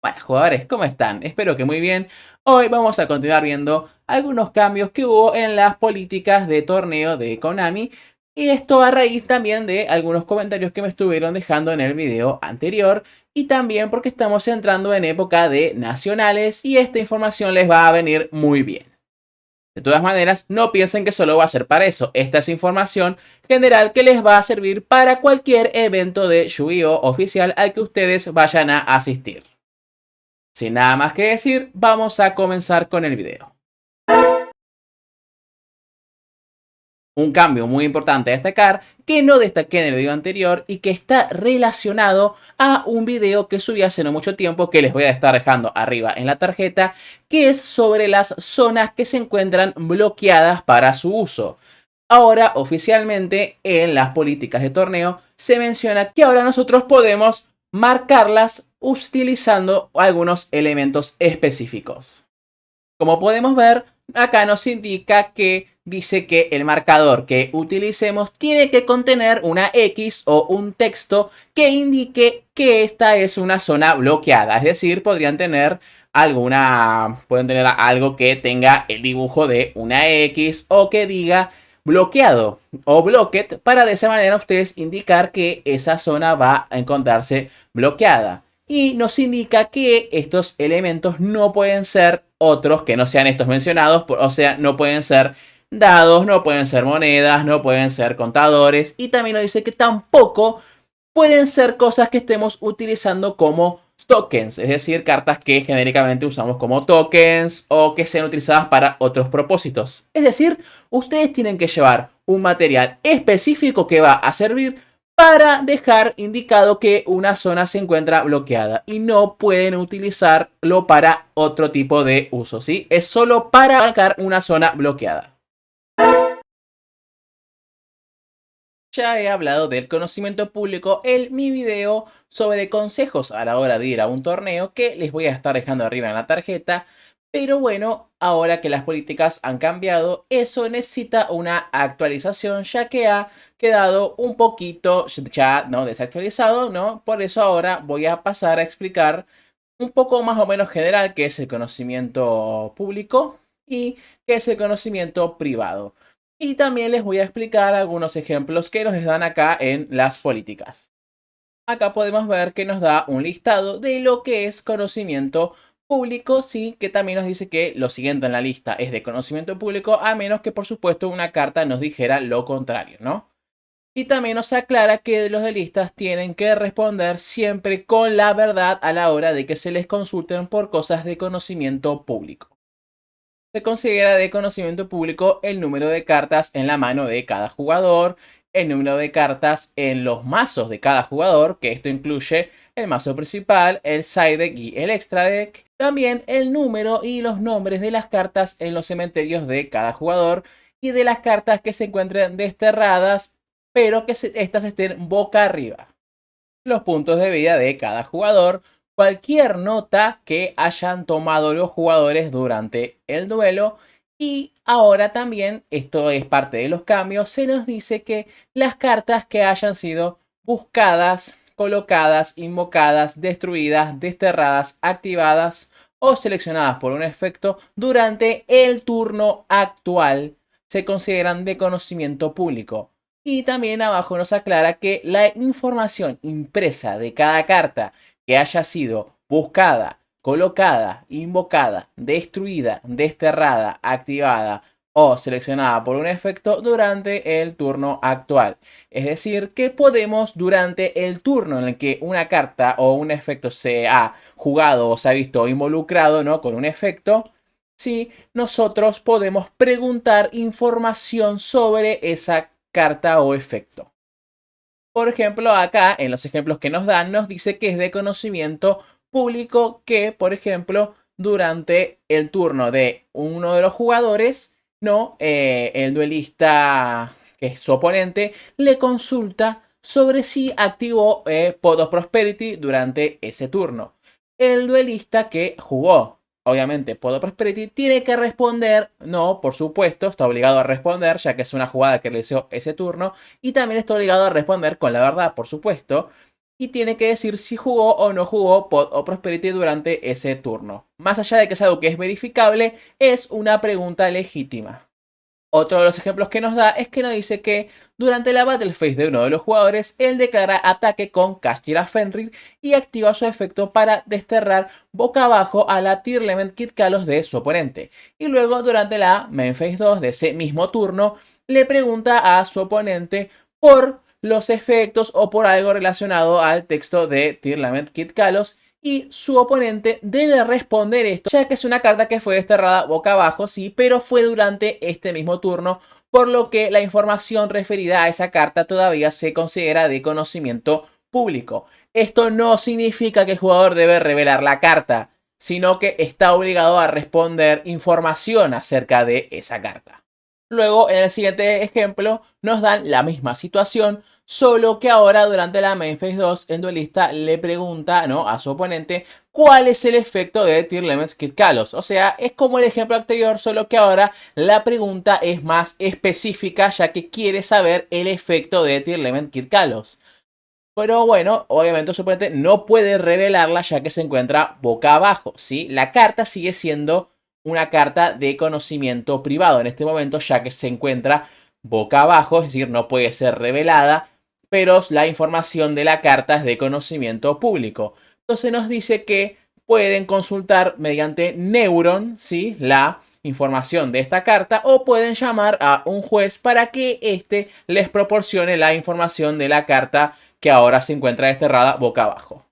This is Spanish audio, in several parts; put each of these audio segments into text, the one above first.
Bueno, jugadores, ¿cómo están? Espero que muy bien. Hoy vamos a continuar viendo algunos cambios que hubo en las políticas de torneo de Konami. Y esto a raíz también de algunos comentarios que me estuvieron dejando en el video anterior. Y también porque estamos entrando en época de nacionales y esta información les va a venir muy bien. De todas maneras, no piensen que solo va a ser para eso. Esta es información general que les va a servir para cualquier evento de Yu-Gi-Oh! Oficial al que ustedes vayan a asistir. Sin nada más que decir, vamos a comenzar con el video. Un cambio muy importante a destacar que no destaqué en el video anterior y que está relacionado a un video que subí hace no mucho tiempo que les voy a estar dejando arriba en la tarjeta, que es sobre las zonas que se encuentran bloqueadas para su uso. Ahora, oficialmente, en las políticas de torneo, se menciona que ahora nosotros podemos marcarlas utilizando algunos elementos específicos. Como podemos ver, acá nos indica que dice que el marcador que utilicemos tiene que contener una X o un texto que indique que esta es una zona bloqueada. Es decir, pueden tener algo que tenga el dibujo de una X o que diga bloqueado o blocked para de esa manera ustedes indicar que esa zona va a encontrarse bloqueada. Y nos indica que estos elementos no pueden ser otros que no sean estos mencionados, o sea, no pueden ser dados, no pueden ser monedas, no pueden ser contadores, y también nos dice que tampoco pueden ser cosas que estemos utilizando como tokens, es decir, cartas que genéricamente usamos como tokens o que sean utilizadas para otros propósitos. Es decir, ustedes tienen que llevar un material específico que va a servir para dejar indicado que una zona se encuentra bloqueada y no pueden utilizarlo para otro tipo de uso, ¿sí? Es solo para marcar una zona bloqueada. Ya he hablado del conocimiento público en mi video sobre consejos a la hora de ir a un torneo que les voy a estar dejando arriba en la tarjeta. Pero bueno, ahora que las políticas han cambiado, eso necesita una actualización ya que ha quedado un poquito ya no desactualizado, ¿no? Por eso ahora voy a pasar a explicar un poco más o menos general qué es el conocimiento público y qué es el conocimiento privado. Y también les voy a explicar algunos ejemplos que nos dan acá en las políticas. Acá podemos ver que nos da un listado de lo que es conocimiento público, sí, que también nos dice que lo siguiente en la lista es de conocimiento público, a menos que por supuesto una carta nos dijera lo contrario, ¿no? Y también nos aclara que los delistas tienen que responder siempre con la verdad a la hora de que se les consulten por cosas de conocimiento público. Se considera de conocimiento público el número de cartas en la mano de cada jugador, el número de cartas en los mazos de cada jugador, que esto incluye el mazo principal, el side deck y el extra deck. También el número y los nombres de las cartas en los cementerios de cada jugador y de las cartas que se encuentren desterradas, pero que estas estén boca arriba. Los puntos de vida de cada jugador, cualquier nota que hayan tomado los jugadores durante el duelo. Y ahora también, esto es parte de los cambios, se nos dice que las cartas que hayan sido buscadas, colocadas, invocadas, destruidas, desterradas, activadas o seleccionadas por un efecto durante el turno actual se consideran de conocimiento público. Y también abajo nos aclara que la información impresa de cada carta que haya sido buscada, colocada, invocada, destruida, desterrada, activada o seleccionada por un efecto durante el turno actual. Es decir, que podemos durante el turno en el que una carta o un efecto se ha jugado o se ha visto involucrado, ¿no?, con un efecto, sí, nosotros podemos preguntar información sobre esa carta o efecto. Por ejemplo, acá en los ejemplos que nos dan, nos dice que es de conocimiento público que, por ejemplo, durante el turno de uno de los jugadores, no, el duelista, que es su oponente, le consulta sobre si activó Pot of Prosperity durante ese turno. El duelista que jugó, obviamente, Pot of Prosperity, tiene que responder, no, por supuesto, está obligado a responder, ya que es una jugada que realizó ese turno, y también está obligado a responder con la verdad, por supuesto. y tiene que decir si jugó o no jugó Pod o Prosperity durante ese turno. Más allá de que es algo que es verificable, es una pregunta legítima. Otro de los ejemplos que nos da es que nos dice que durante la Battle Phase de uno de los jugadores, él declara ataque con Kashtira Fenrir y activa su efecto para desterrar boca abajo a la Tier Element Kit Kalos de su oponente. Y luego durante la Main Phase 2 de ese mismo turno, le pregunta a su oponente por los efectos o por algo relacionado al texto de Tier Element Kit Kalos. Y su oponente debe responder esto, ya que es una carta que fue desterrada boca abajo, sí, pero fue durante este mismo turno, por lo que la información referida a esa carta todavía se considera de conocimiento público. Esto no significa que el jugador debe revelar la carta, sino que está obligado a responder información acerca de esa carta. Luego, en el siguiente ejemplo, nos dan la misma situación, solo que ahora durante la Main Phase 2 el duelista le pregunta, ¿no?, a su oponente cuál es el efecto de Tier Elements Kit Kalos. O sea, es como el ejemplo anterior, solo que ahora la pregunta es más específica, ya que quiere saber el efecto de Tier Element Kit Kalos. Pero bueno, obviamente su oponente no puede revelarla ya que se encuentra boca abajo, ¿sí? La carta sigue siendo una carta de conocimiento privado en este momento, ya que se encuentra boca abajo, es decir, no puede ser revelada, pero la información de la carta es de conocimiento público. Entonces nos dice que pueden consultar mediante Neuron, ¿sí?, la información de esta carta, o pueden llamar a un juez para que éste les proporcione la información de la carta que ahora se encuentra desterrada boca abajo.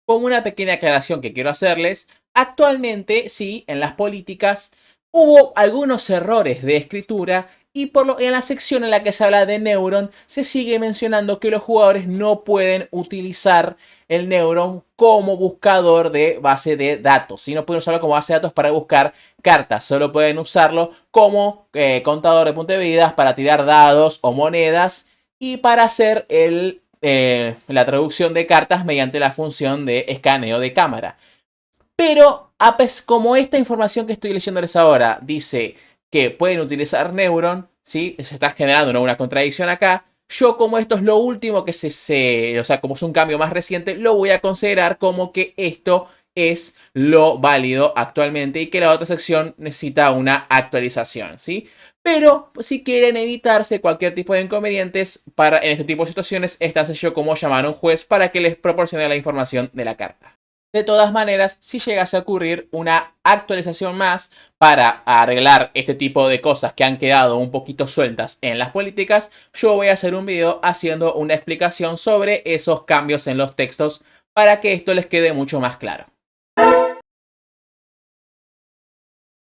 Como una pequeña aclaración que quiero hacerles, actualmente sí, en las políticas hubo algunos errores de escritura y en la sección en la que se habla de Neuron se sigue mencionando que los jugadores no pueden utilizar el Neuron como buscador de base de datos, sino pueden usarlo como base de datos para buscar cartas, solo pueden usarlo como contador de puntos de vidas para tirar dados o monedas y para hacer la traducción de cartas mediante la función de escaneo de cámara. Pero como esta información que estoy leyéndoles ahora dice que pueden utilizar Neuron, ¿sí?, se está generando, ¿no?, una contradicción acá. Yo, como esto es lo último que o sea, como es un cambio más reciente, lo voy a considerar como que esto es lo válido actualmente y que la otra sección necesita una actualización, ¿sí? Pero si quieren evitarse cualquier tipo de inconvenientes en este tipo de situaciones, esta yo como llamar a un juez para que les proporcione la información de la carta. De todas maneras, si llegase a ocurrir una actualización más para arreglar este tipo de cosas que han quedado un poquito sueltas en las políticas, yo voy a hacer un video haciendo una explicación sobre esos cambios en los textos para que esto les quede mucho más claro.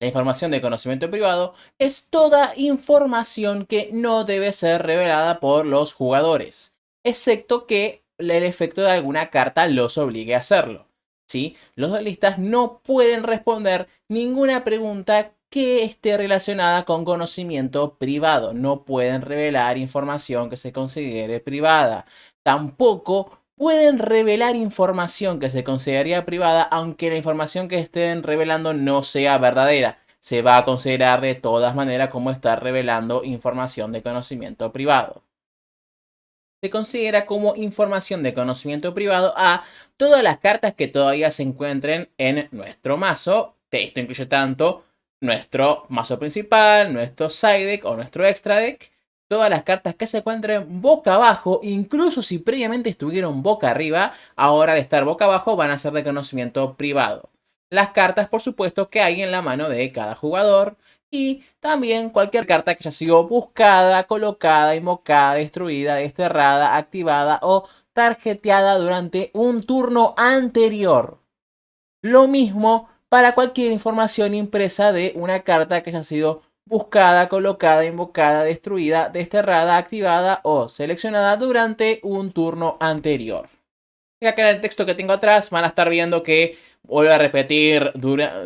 La información de conocimiento privado es toda información que no debe ser revelada por los jugadores, excepto que el efecto de alguna carta los obligue a hacerlo. ¿Sí? Los duelistas no pueden responder ninguna pregunta que esté relacionada con conocimiento privado. No pueden revelar información que se considere privada. Tampoco pueden revelar información que se consideraría privada, aunque la información que estén revelando no sea verdadera. Se va a considerar de todas maneras como estar revelando información de conocimiento privado. Se considera como información de conocimiento privado a todas las cartas que todavía se encuentren en nuestro mazo. Esto incluye tanto nuestro mazo principal, nuestro side deck o nuestro extra deck. Todas las cartas que se encuentren boca abajo, incluso si previamente estuvieron boca arriba, ahora al estar boca abajo van a ser de conocimiento privado. Las cartas, por supuesto, que hay en la mano de cada jugador. Y también cualquier carta que haya sido buscada, colocada, invocada, destruida, desterrada, activada o tarjeteada durante un turno anterior. Lo mismo para cualquier información impresa de una carta que haya sido buscada, colocada, invocada, destruida, desterrada, activada o seleccionada durante un turno anterior. Acá en el texto que tengo atrás van a estar viendo que vuelve a repetir,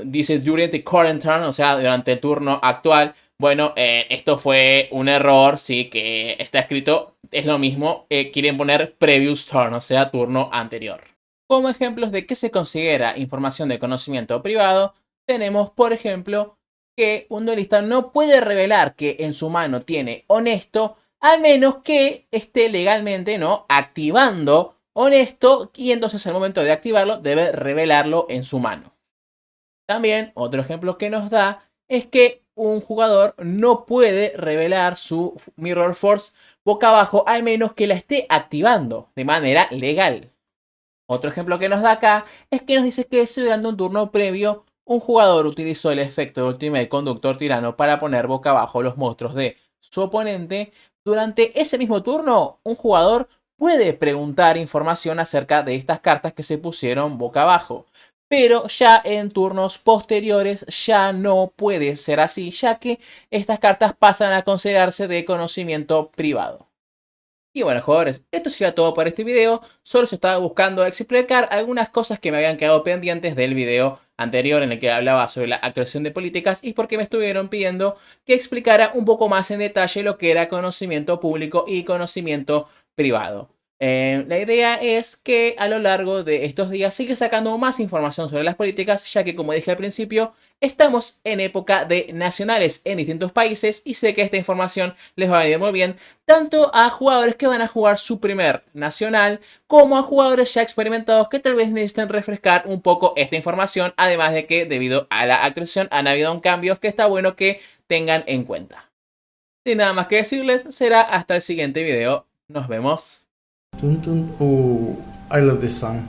dice during the current turn, o sea, durante el turno actual. Bueno, esto fue un error, sí, que está escrito, es lo mismo, quieren poner previous turn, o sea, turno anterior. Como ejemplos de qué se considera información de conocimiento privado, tenemos, por ejemplo, que un duelista no puede revelar que en su mano tiene honesto, a menos que esté legalmente, ¿no?, activando honesto y entonces al momento de activarlo debe revelarlo en su mano. También otro ejemplo que nos da es que un jugador no puede revelar su Mirror Force boca abajo al menos que la esté activando de manera legal. Otro ejemplo que nos da acá es que nos dice que si durante un turno previo un jugador utilizó el efecto de Ultimate Conductor Tirano para poner boca abajo los monstruos de su oponente, durante ese mismo turno un jugador puede preguntar información acerca de estas cartas que se pusieron boca abajo. Pero ya en turnos posteriores ya no puede ser así, ya que estas cartas pasan a considerarse de conocimiento privado. Y bueno, jugadores, esto sería todo para este video. Solo se estaba buscando explicar algunas cosas que me habían quedado pendientes del video anterior en el que hablaba sobre la actualización de políticas y porque me estuvieron pidiendo que explicara un poco más en detalle lo que era conocimiento público y conocimiento privado. La idea es que a lo largo de estos días siga sacando más información sobre las políticas, ya que como dije al principio, estamos en época de nacionales en distintos países y sé que esta información les va a venir muy bien tanto a jugadores que van a jugar su primer nacional como a jugadores ya experimentados que tal vez necesiten refrescar un poco esta información, además de que debido a la actualización han habido cambios que está bueno que tengan en cuenta. Sin nada más que decirles, será hasta el siguiente video. Nos vemos. Oh, I love this song.